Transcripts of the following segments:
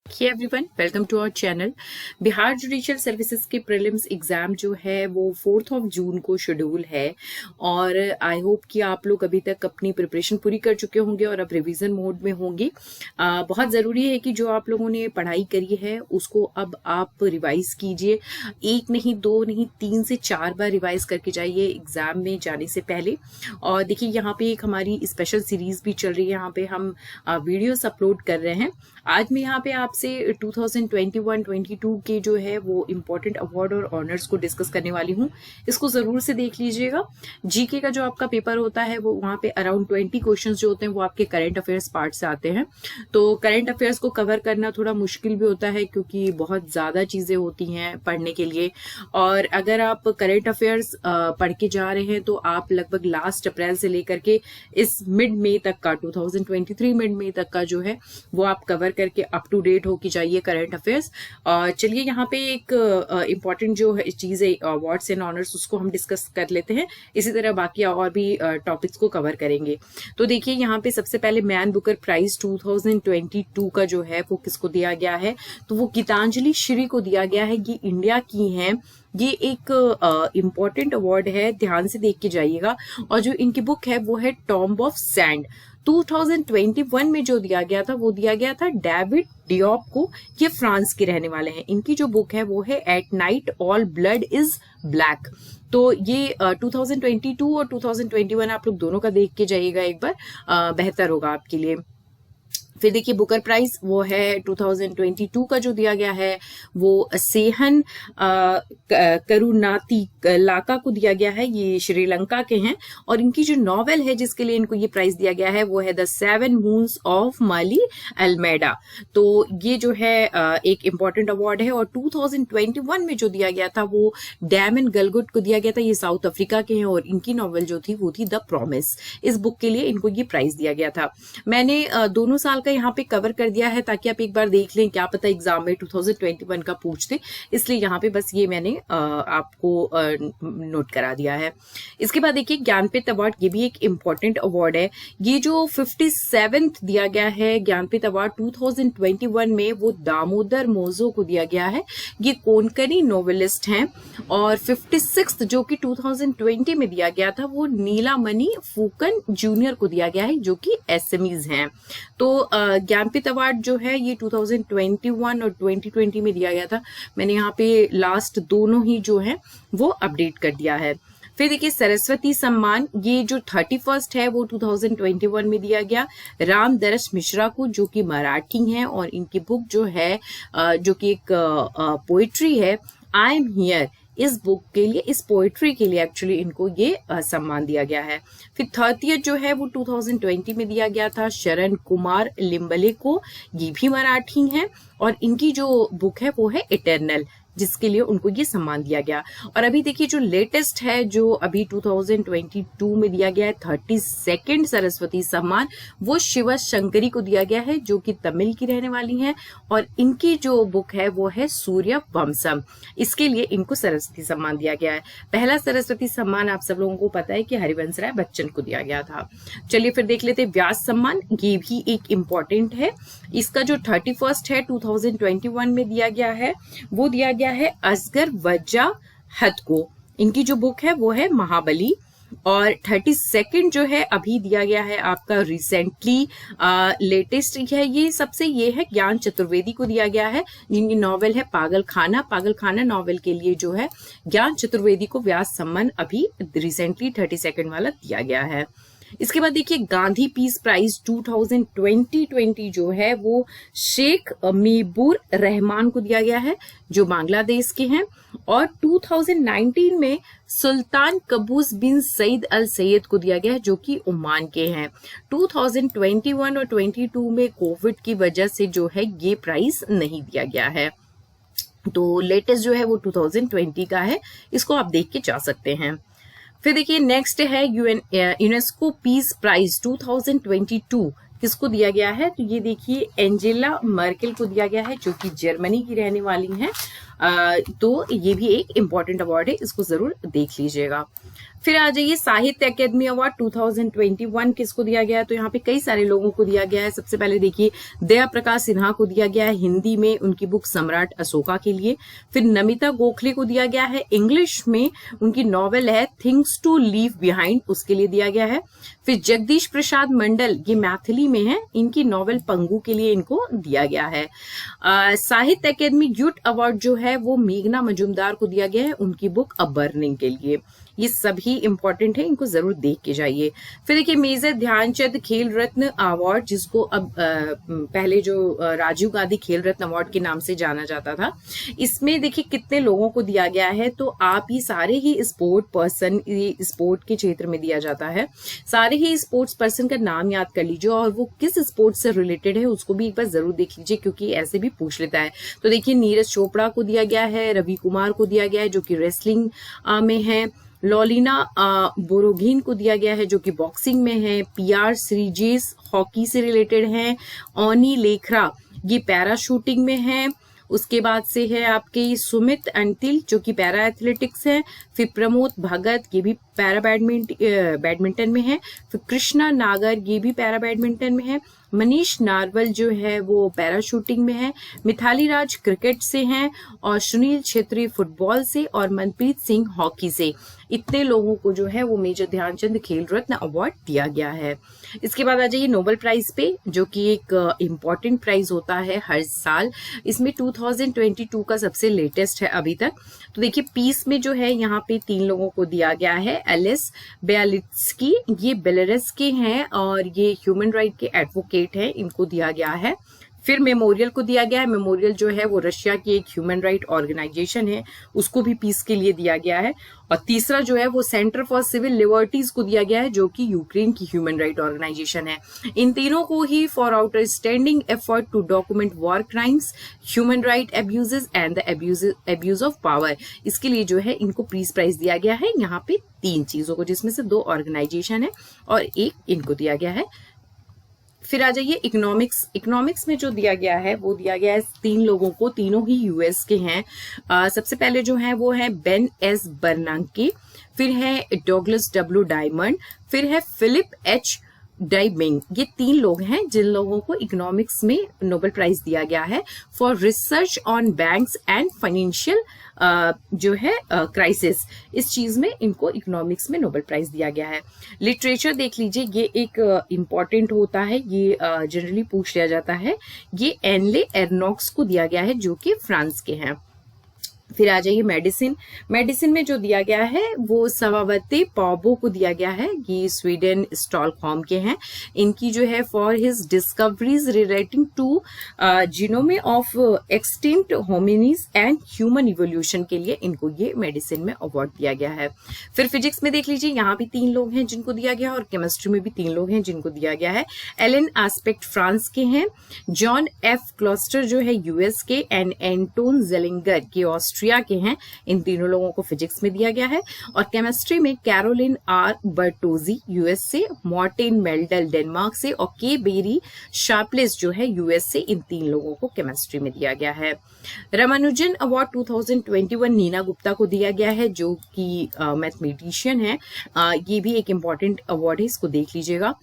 Hey everyone, welcome to our channel. Bihar judicial services के prelims exam जो है वो 4 जून को शेड्यूल है और आई होप कि आप लोग अभी तक अपनी प्रिपरेशन पूरी कर चुके होंगे और अब रिवीजन मोड में होंगे। बहुत ज़रूरी है कि जो आप लोगों ने पढ़ाई करी है उसको अब आप रिवाइज कीजिए। एक नहीं, दो नहीं, 3 से 4 बार रिवाइज करके जाइए एग्जाम में जाने से पहले। और देखिए यहाँ पे एक हमारी स्पेशल सीरीज भी चल रही है, यहाँ पे हम वीडियोस अपलोड कर रहे हैं। आज मैं यहाँ पे आपसे 2021-22 के जो है वो इम्पोर्टेंट अवार्ड और ऑनर्स को डिस्कस करने वाली हूँ। इसको जरूर से देख लीजिएगा। जीके का जो आपका पेपर होता है वो वहाँ पे अराउंड 20 क्वेश्चंस जो होते हैं वो आपके करंट अफेयर्स पार्ट से आते हैं। तो करंट अफेयर्स को कवर करना थोड़ा मुश्किल भी होता है क्योंकि बहुत ज्यादा चीजें होती हैं पढ़ने के लिए। और अगर आप करंट अफेयर्स पढ़ के जा रहे हैं तो आप लगभग लास्ट अप्रैल से लेकर के इस मिड मई तक का 2023 मिड मई तक का जो है वो आप कवर करके अप टू डेट होके जाइए करंट अफेयर्स। चलिए यहाँ पे एक इम्पॉर्टेंट जो है चीज है अवार्ड्स एंड ऑनर्स, उसको हम डिस्कस कर लेते हैं। इसी तरह बाकी और भी टॉपिक्स को कवर करेंगे। तो देखिए यहाँ पे सबसे पहले मैन बुकर प्राइज 2022 का जो है वो किसको दिया गया है, तो वो गीतांजलि श्री को दिया गया है। ये इंडिया की है। ये एक इम्पॉर्टेंट अवार्ड है, ध्यान से देख के जाइएगा। और जो इनकी बुक है वो है टॉम्ब ऑफ सैंड। 2021 में जो दिया गया था वो दिया गया था डेविड डियोप को। ये फ्रांस के रहने वाले हैं। इनकी जो बुक है वो है at night all blood is black. तो ये 2022 और 2021 आप लोग दोनों का देख के जाइएगा एक बार, बेहतर होगा आपके लिए। फिर देखिए बुकर प्राइज वो है 2022 का जो दिया गया है वो सेहन करुणाती लाका को दिया गया है। ये श्रीलंका के हैं और इनकी जो नॉवेल है जिसके लिए इनको ये प्राइज दिया गया है वो है the 7 moons of Maali Almeida. तो ये जो है एक इम्पॉर्टेंट अवार्ड है। और 2021 में जो दिया गया था वो डैमन गलगुट को दिया गया था। ये साउथ अफ्रीका के हैं और इनकी नॉवेल जो थी वो थी द प्रॉमिस। इस बुक के लिए इनको ये प्राइज दिया गया था। मैंने दोनों साल का यहाँ पे कवर कर दिया है ताकि आप एक बार देख लें, क्या पता एग्जाम में 2021 का पूछ दे, इसलिए यहाँ पे बस ये मैंने आपको नोट करा दिया है। इसके बाद देखिए ज्ञानपीठ अवार्ड, ये भी एक इम्पॉर्टेंट अवार्ड है। ये जो 57th दिया गया है ज्ञानपीठ अवार्ड 2021 में वो दामोदर मोजो को दिया गया है। ये कोंकणी नोवेलिस्ट हैं। और 56th जो कि 2020 में दिया गया था वो नीलामणि फूकन जूनियर को दिया गया है जो कि एसएमईज हैं। तो ज्ञानपीठ अवार्ड जो है ये 2021 और 2020 में दिया गया था। मैंने यहाँ पे लास्ट दोनों ही जो है वो अपडेट कर दिया है। फिर देखिए सरस्वती सम्मान, ये जो 31st है वो 2021 में दिया गया राम दरस मिश्रा को जो कि मराठी हैं। और इनकी बुक जो है जो कि एक पोइट्री है, आई एम हियर, इस बुक के लिए, इस पोएट्री के लिए एक्चुअली इनको ये सम्मान दिया गया है। फिर 30th जो है वो 2020 में दिया गया था शरण कुमार लिम्बले को। ये भी मराठी हैं और इनकी जो बुक है वो है इटर्नल, जिसके लिए उनको ये सम्मान दिया गया। और अभी देखिए जो लेटेस्ट है जो अभी 2022 में दिया गया है 32nd सरस्वती सम्मान, वो शिव शंकरी को दिया गया है जो कि तमिल की रहने वाली हैं। और इनकी जो बुक है वो है सूर्य वंशम। इसके लिए इनको सरस्वती सम्मान दिया गया है। पहला सरस्वती सम्मान आप सब लोगों को पता है कि हरिवंश राय बच्चन को दिया गया था। चलिए फिर देख लेते हैं व्यास सम्मान। ये भी एक इम्पॉर्टेंट है। इसका जो 31st है 2021 में दिया गया है वो दिया गया है असगर वजाहत को। इनकी जो बुक है वो है महाबली। और 32nd जो है अभी दिया गया है आपका रिसेंटली लेटेस्ट है, ये सबसे ये है ज्ञान चतुर्वेदी को दिया गया है जिनकी नॉवेल है पागल खाना। पागल खाना नॉवेल के लिए जो है ज्ञान चतुर्वेदी को व्यास सम्मान अभी रिसेंटली 32nd वाला दिया गया है। इसके बाद देखिए गांधी पीस प्राइज 2020 जो है वो शेख मीबूर रहमान को दिया गया है जो बांग्लादेश के हैं। और 2019 में सुल्तान कबूस बिन सईद अल सैयद को दिया गया है जो कि ओमान के हैं। 2021 और 22 में कोविड की वजह से जो है ये प्राइज नहीं दिया गया है। तो लेटेस्ट जो है वो 2020 का है, इसको आप देख के जा सकते हैं। फिर देखिए नेक्स्ट है यूनेस्को पीस प्राइज 2022 किसको दिया गया है, तो ये देखिए एंजेला मर्केल को दिया गया है जो कि जर्मनी की रहने वाली हैं। तो ये भी एक इम्पॉर्टेंट अवार्ड है, इसको जरूर देख लीजिएगा। फिर आ जाइए साहित्य अकेडमी अवार्ड 2021 किसको दिया गया है, तो यहाँ पे कई सारे लोगों को दिया गया है। सबसे पहले देखिए दया प्रकाश सिन्हा को दिया गया है हिंदी में उनकी बुक सम्राट अशोका के लिए। फिर नमिता गोखले को दिया गया है इंग्लिश में उनकी नॉवेल है थिंग्स टू लीव बिहाइंड, उसके लिए दिया गया है। फिर जगदीश प्रसाद मंडल, ये मैथिली में है, इनकी नॉवेल पंगु के लिए इनको दिया गया है। साहित्य अकेडमी यूथ अवार्ड जो है वो मेघना मजुमदार को दिया गया है उनकी बुक अ बर्निंग के लिए। ये सभी इंपॉर्टेंट है, इनको जरूर देख के जाइए। फिर देखिए मेजर ध्यानचंद खेल रत्न अवार्ड, जिसको अब पहले जो राजीव गांधी खेल रत्न अवार्ड के नाम से जाना जाता था, इसमें देखिए कितने लोगों को दिया गया है। तो आप ये सारे ही स्पोर्ट पर्सन, ये स्पोर्ट के क्षेत्र में दिया जाता है, सारे ही स्पोर्ट्स पर्सन का नाम याद कर लीजिए और वो किस स्पोर्ट्स से रिलेटेड है उसको भी एक बार जरूर देख लीजिए, क्योंकि ऐसे भी पूछ लेता है। तो देखिए नीरज चोपड़ा को दिया गया है, रवि कुमार को दिया गया है जो कि रेसलिंग में है, लॉलिना बोरोघिन को दिया गया है जो कि बॉक्सिंग में है, पीआर श्रीजेश हॉकी से रिलेटेड है, ओनी लेखरा ये पैरा शूटिंग में है, उसके बाद से है आपके सुमित अंतिल जो कि पैरा एथलेटिक्स है, फिर प्रमोद भगत ये भी पैरा बैडमिंटन में है, फिर कृष्णा नागर ये भी पैरा बैडमिंटन में है, मनीष नारवल जो है वो पैरा शूटिंग में है, मिथाली राज क्रिकेट से हैं और सुनील छेत्री फुटबॉल से और मनप्रीत सिंह हॉकी से। इतने लोगों को जो है वो मेजर ध्यानचंद खेल रत्न अवार्ड दिया गया है। इसके बाद आ जाइए नोबेल प्राइज पे, जो कि एक इम्पॉर्टेंट प्राइज होता है हर साल। इसमें 2022 का सबसे लेटेस्ट है अभी तक। तो देखिए पीस में जो है यहाँ पे 3 लोगों को दिया गया है। एलिस बेलित्स्की ये बेलारूस के हैं और ये ह्यूमन राइट के एडवोकेट हैं, इनको दिया गया है। फिर मेमोरियल को दिया गया है, मेमोरियल जो है वो रशिया की एक ह्यूमन राइट ऑर्गेनाइजेशन है, उसको भी पीस के लिए दिया गया है। और तीसरा जो है वो सेंटर फॉर सिविल लिबर्टीज को दिया गया है जो कि यूक्रेन की ह्यूमन राइट ऑर्गेनाइजेशन है। इन तीनों को ही for outstanding effort to document war crimes, human right abuses and the abuse of power, इसके लिए जो है इनको पीस प्राइज दिया गया है। यहाँ पे 3 चीजों को, जिसमें से 2 ऑर्गेनाइजेशन है और 1 इनको दिया गया है। फिर आ जाइए इकोनॉमिक्स। इकोनॉमिक्स में जो दिया गया है वो दिया गया है 3 लोगों को, तीनों ही यूएस के हैं। सबसे पहले जो है वो है बेन एस बर्नांके, फिर है डॉगलस डब्ल्यू डायमंड, फिर है फिलिप एच डाइबिंग। ये 3 लोग हैं जिन लोगों को इकोनॉमिक्स में नोबेल प्राइज दिया गया है for research on banks and financial जो है क्राइसिस। इस चीज में इनको इकोनॉमिक्स में नोबेल प्राइज दिया गया है। लिटरेचर देख लीजिए, ये एक इम्पॉर्टेंट होता है, ये जनरली पूछ लिया जाता है। ये एनले एर्नॉक्स को दिया गया है जो कि फ्रांस के हैं। फिर आ जाइए मेडिसिन। मेडिसिन में जो दिया गया है वो सवावते पॉबो को दिया गया है, ये स्वीडन स्टॉकहोम के हैं। इनकी जो है for his discoveries relating to genomes of extinct hominins and human evolution के लिए इनको ये मेडिसिन में अवार्ड दिया गया है। फिर फिजिक्स में देख लीजिए, यहाँ भी 3 लोग हैं जिनको दिया गया है और केमिस्ट्री में भी 3 लोग हैं जिनको दिया गया है। एलन एस्पेक्ट फ्रांस के हैं, जॉन एफ क्लॉस्टर जो है यूएस के एंड एंटोन जेलिंगर के ऑस्ट्रिया के हैं। इन तीनों लोगों को फिजिक्स में दिया गया है। और केमिस्ट्री में कैरोलिन आर बर्टोजी यूएस से, मार्टिन मेल्डल डेनमार्क से और के बेरी शार्पलेस जो है यूएस से। इन 3 लोगों को केमिस्ट्री में दिया गया है। रामानुजन अवार्ड 2021 नीना गुप्ता को दिया गया है जो कि मैथमेटिशियन है। ये भी एक इम्पॉर्टेंट अवार्ड है, इसको देख लीजिएगा।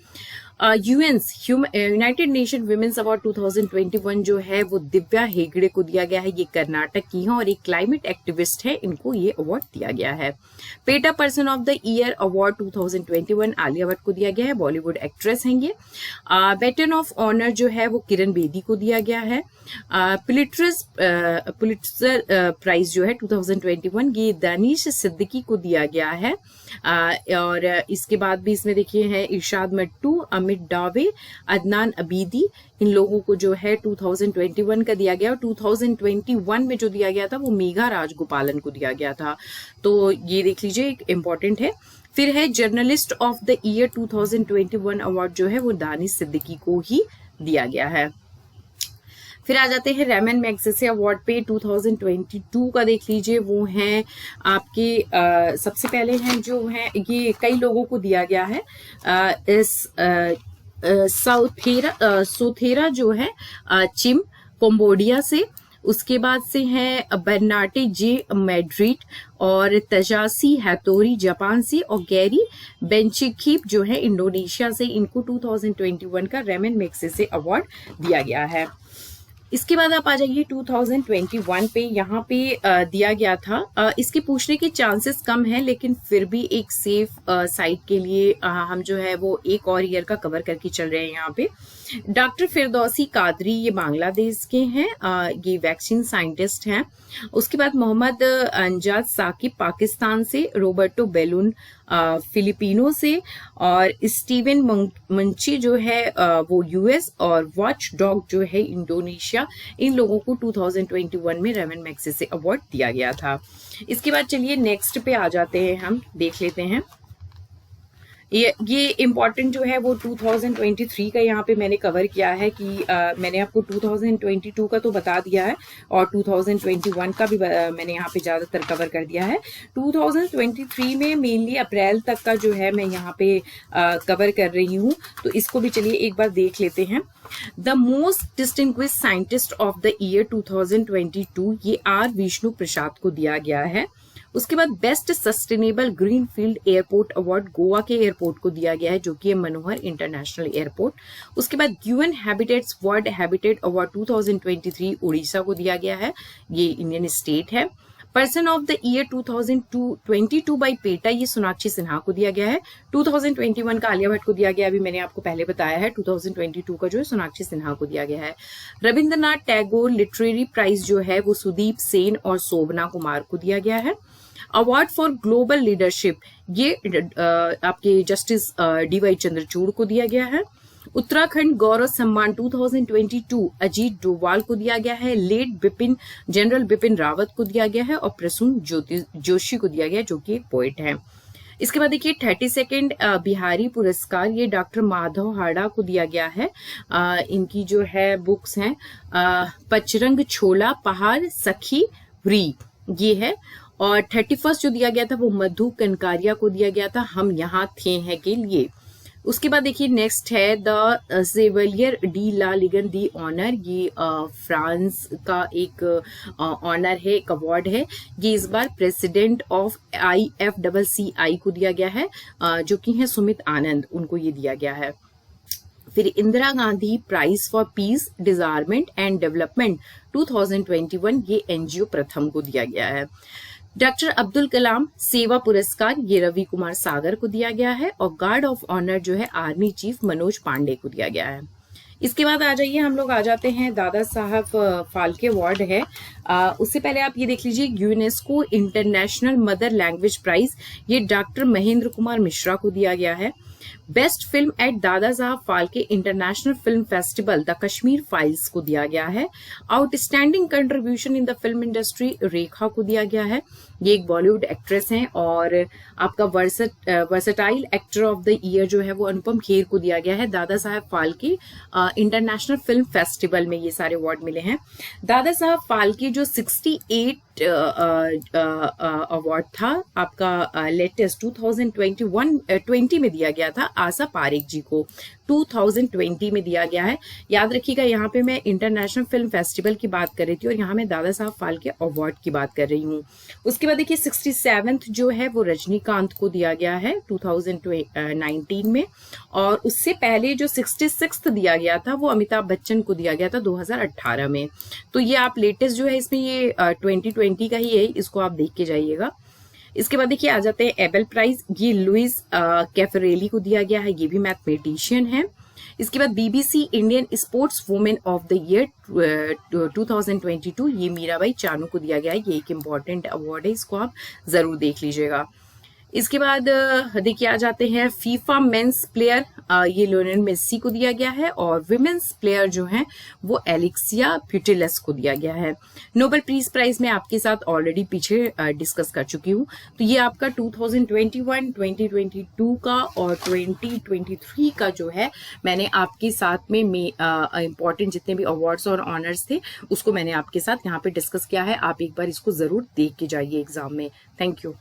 यूनाइटेड नेशन वुमेन्स अवार्ड 2021 जो है वो दिव्या हेगड़े को दिया गया है, ये कर्नाटक की हैं और एक क्लाइमेट एक्टिविस्ट है, इनको ये अवार्ड दिया गया है। PETA person of the year award 2021 Alia Bhatt को दिया गया है, बॉलीवुड एक्ट्रेस हैं ये। बैटन ऑफ ऑनर जो है वो किरण बेदी को दिया गया है। पुलिट्जर प्राइज जो है 2021 ये दानिश सिद्दीकी को दिया गया है। और इसके बाद भी इसमें देखिए है इरशाद मट्टू, अमित डावे, अदनान अबीदी। इन लोगों को जो है 2021 का दिया गया और 2021 में जो दिया गया था वो मेघा राजगोपालन को दिया गया था। तो ये देख लीजिए, एक इम्पॉर्टेंट है। फिर है journalist of the year 2021 award जो है वो दानिश सिद्दीकी को ही दिया गया है। फिर आ जाते हैं रेमन मैग्सेसे अवार्ड पे 2022 का देख लीजिए, वो हैं आपके सबसे पहले हैं जो हैं ये कई लोगों को दिया गया है। सोथेरा जो है चिम कंबोडिया से, उसके बाद से है बर्नाटे जे मैड्रिड और तजासी हैतोरी जापान से और गैरी बेंचिकीप जो है इंडोनेशिया से। इनको 2021 का रेमन मैग्सेसे अवार्ड दिया गया है। इसके बाद आप आ जाइए 2021 पे। यहाँ पे दिया गया था, इसके पूछने के चांसेस कम हैं, लेकिन फिर भी एक सेफ साइड के लिए हम जो है वो एक और ईयर का कवर करके चल रहे हैं। यहाँ पे डॉक्टर फिरदौसी कादरी, ये बांग्लादेश के हैं, ये वैक्सीन साइंटिस्ट हैं। उसके बाद मोहम्मद अंजाद साकिब पाकिस्तान से, रोबर्टो बेलून फिलिपिनो से और स्टीवन मंची जो है वो यूएस और वॉच डॉग जो है इंडोनेशिया। इन लोगों को 2021 में रेमन मैग्सेसे अवार्ड दिया गया था। इसके बाद चलिए नेक्स्ट पे आ जाते हैं, हम देख लेते हैं। ये इम्पॉर्टेंट जो है वो 2023 का यहाँ पे मैंने कवर किया है कि मैंने आपको 2022 का तो बता दिया है और 2021 का भी मैंने यहाँ पे ज्यादातर कवर कर दिया है। 2023 में मेनली अप्रैल तक का जो है मैं यहाँ पे कवर कर रही हूँ, तो इसको भी चलिए एक बार देख लेते हैं। The most distinguished scientist of the year 2022 ये आर विष्णु प्रसाद को दिया गया है। उसके बाद best sustainable green field airport award Goa के एयरपोर्ट को दिया गया है, जो कि है मनोहर इंटरनेशनल एयरपोर्ट। उसके बाद UN habitats world habitat award 2023 Orissa को दिया गया है, ये इंडियन स्टेट है। Person of the year 2022 by PETA, ये सोनाक्षी सिन्हा को दिया गया है। 2021 का आलिया भट्ट को दिया गया, अभी मैंने आपको पहले बताया है। 2022 का जो है सोनाक्षी सिन्हा को दिया गया है। रविंद्रनाथ टैगोर लिटरेरी प्राइज जो है वो सुदीप सेन और शोभना कुमार को दिया गया है। अवार्ड फॉर ग्लोबल लीडरशिप ये आपके जस्टिस डीवाई चंद्रचूड़ को दिया गया है। उत्तराखंड गौरव सम्मान 2022 अजीत डोभाल को दिया गया है। लेट जनरल बिपिन रावत को दिया गया है और प्रसून जोशी को दिया गया, जो कि एक पोएट है। इसके बाद देखिए 32nd बिहारी पुरस्कार ये डॉक्टर माधव हाड़ा को दिया गया है। इनकी जो है बुक्स हैं पचरंग छोला पहाड़ सखी व्री ये है। और 31st जो दिया गया था वो मधु कनकारिया को दिया गया था, हम यहाँ थे हैं के लिए। उसके बाद देखिए नेक्स्ट है the Chevalier de la Legion d'honneur, ये फ्रांस का एक ऑनर है, एक अवार्ड है। ये इस बार प्रेसिडेंट ऑफ IFCCI को दिया गया है, जो कि है सुमित आनंद, उनको ये दिया गया है। फिर Indira Gandhi prize for peace disarmament and development 2021 ये NGO प्रथम को दिया गया है। डॉक्टर अब्दुल कलाम सेवा पुरस्कार ये रवि कुमार सागर को दिया गया है और गार्ड ऑफ ऑनर जो है आर्मी चीफ मनोज पांडे को दिया गया है। इसके बाद आ जाइए, हम लोग आ जाते हैं दादा साहब फाल्के अवार्ड है। उससे पहले आप ये देख लीजिए UNESCO international mother language prize ये डॉक्टर महेंद्र कुमार मिश्रा को दिया गया है। Best film at Dada Saheb Phalke international film festival the Kashmir files को दिया गया है। Outstanding contribution in the film industry Rekha को दिया गया है, ये एक बॉलीवुड एक्ट्रेस हैं। और आपका versatile actor of the year जो है वो अनुपम खेर को दिया गया है। दादा Saheb Phalke international film festival में ये सारे अवार्ड मिले हैं। दादा साहब फाल्के जो 68 अवार्ड था आपका लेटेस्ट 2020 में दिया गया था आशा पारेख जी को, 2020 में दिया गया है। याद रखिएगा यहाँ पे मैं इंटरनेशनल फिल्म फेस्टिवल की बात कर रही थी और यहाँ मैं दादा साहब फाल्के अवार्ड की बात कर रही हूँ। उसके बाद देखिए 67th जो है वो रजनीकांत को दिया गया है 2019 में, और उससे पहले जो 66th दिया गया था वो अमिताभ बच्चन को दिया गया था 2018 में। तो ये आप लेटेस्ट जो है इसमें ये 2020 का ही है, इसको आप देख के जाइएगा। इसके बाद देखिए आ जाते हैं एबेल प्राइज, ये लुइस कैफरेली को दिया गया है, ये भी मैथमेटिशियन है। इसके बाद BBC Indian sports women of the year 2022 ये मीराबाई चानू को दिया गया है, ये एक इम्पॉर्टेंट अवार्ड है, इसको आप जरूर देख लीजिएगा। इसके बाद देखिए आ जाते हैं फीफा मेंस प्लेयर, ये लियोनेल मेसी को दिया गया है और विमेंस प्लेयर जो हैं वो एलेक्सिया प्यूटेलस को दिया गया है। नोबेल पीस प्राइज में आपके साथ ऑलरेडी पीछे डिस्कस कर चुकी हूँ। तो ये आपका 2021, 2022 का और 2023 का जो है मैंने आपके साथ में इम्पॉर्टेंट जितने भी अवार्ड्स और ऑनर्स थे उसको मैंने आपके साथ यहाँ पे डिस्कस किया है। आप एक बार इसको जरूर देख के जाइए एग्जाम में। Thank you.